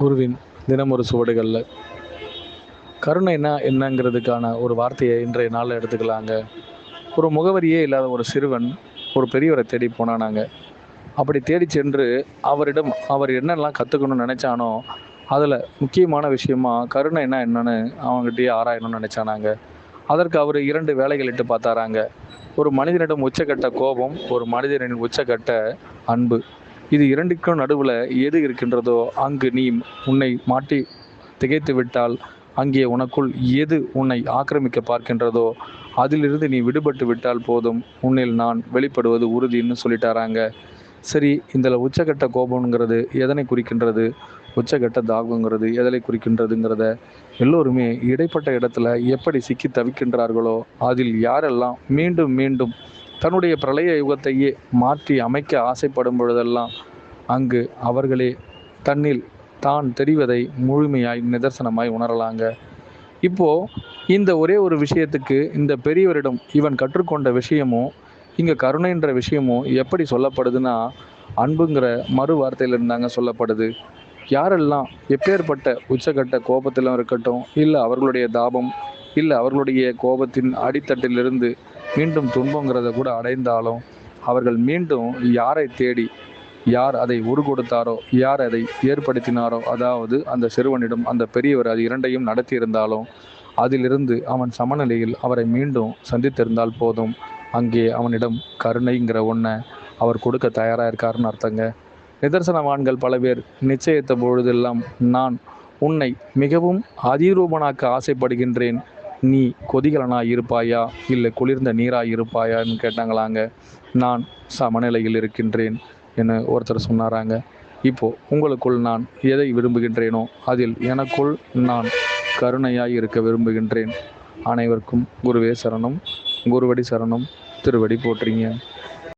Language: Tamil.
குருவின் தினமொரு சுவடுகளில் கருணைனா என்னங்கிறதுக்கான ஒரு வார்த்தையை இன்றைய நாளில் எடுத்துக்கலாங்க. ஒரு முகவரியே இல்லாத ஒரு சிறுவன் ஒரு பெரியவரை தேடி போனானாங்க. அப்படி தேடி சென்று அவரிடம் அவர் என்னெல்லாம் கற்றுக்கணும்னு நினச்சானோ அதில் முக்கியமான விஷயமா கருணைனா என்னன்னு அவங்ககிட்டயே ஆராயணும்னு நினச்சானாங்க. அதற்கு அவர் 2 வேலைகள் இட்டு பார்த்தாராங்க. ஒரு மனிதனிடம் உச்சக்கட்ட கோபம், ஒரு மனிதனின் உச்சக்கட்ட அன்பு. இது இரண்டுக்கும் நடுவில் எது இருக்கின்றதோ அங்கு நீ உன்னை மாட்டி திகைத்து விட்டால், அங்கே உனக்குள் எது உன்னை ஆக்கிரமிக்க பார்க்கின்றதோ அதிலிருந்து நீ விடுபட்டு விட்டால் போதும், உன்னில் நான் வெளிப்படுவது உறுதின்னு சொல்லிட்டாராங்க. சரி, இதில் உச்சக்கட்ட கோபங்கிறது எதனை குறிக்கின்றது, உச்சக்கட்ட தாகங்கிறது எதனை குறிக்கின்றதுங்கிறத எல்லோருமே இடைப்பட்ட இடத்துல எப்படி சிக்கி தவிக்கின்றார்களோ, அதில் யாரெல்லாம் மீண்டும் மீண்டும் தன்னுடைய பிரளய யுகத்தையே மாற்றி அமைக்க ஆசைப்படும் பொழுதெல்லாம் அங்கு அவர்களே தன்னில் தான் தெரிவதை முழுமையாய் நிதர்சனமாய் உணரலாங்க. இப்போது இந்த ஒரே ஒரு விஷயத்துக்கு இந்த பெரியவரிடம் இவன் கற்றுக்கொண்ட விஷயமும் இங்கே கருணைன்ற விஷயமும் எப்படி சொல்லப்படுதுன்னா, அன்புங்கிற மறு வார்த்தையில் இருந்தாங்க சொல்லப்படுது. யாரெல்லாம் எப்பேற்பட்ட உச்சக்கட்ட கோபத்திலும் இருக்கட்டும், இல்லை அவர்களுடைய தாபம், இல்லை அவர்களுடைய கோபத்தின் அடித்தட்டிலிருந்து மீண்டும் துன்பங்கிறத கூட அடைந்தாலும் அவர்கள் மீண்டும் யாரை தேடி, யார் அதை உரு கொடுத்தாரோ, யார் அதை ஏற்படுத்தினாரோ, அதாவது அந்த சிறுவனிடம் அந்த பெரியவர் அது இரண்டையும் நடத்தியிருந்தாலும் அதிலிருந்து அவன் சமநிலையில் அவரை மீண்டும் சந்தித்திருந்தால் போதும், அங்கே அவனிடம் கருணைங்கிற ஒன்றை அவர் கொடுக்க தயாராக இருக்காருன்னு அர்த்தங்க. நிதர்சனவான்கள் பல பேர் நிச்சயித்த பொழுதெல்லாம், நான் உன்னை மிகவும் அதிரூபனாக்க ஆசைப்படுகின்றேன், நீ கொதிகலனாய் இருப்பாயா இல்லை குளிர்ந்த நீராய் இருப்பாயான்னு கேட்டாங்களாங்க. நான் சமநிலையில் இருக்கின்றேன் என ஒருத்தர் சொன்னாராங்க. இப்போது உங்களுக்குள் நான் எதை விரும்புகின்றேனோ அதில் எனக்குள் நான் கருணையாய் இருக்க விரும்புகின்றேன். அனைவருக்கும் குருவே சரணம், குருவடி சரணம், திருவடி போற்றுங்க.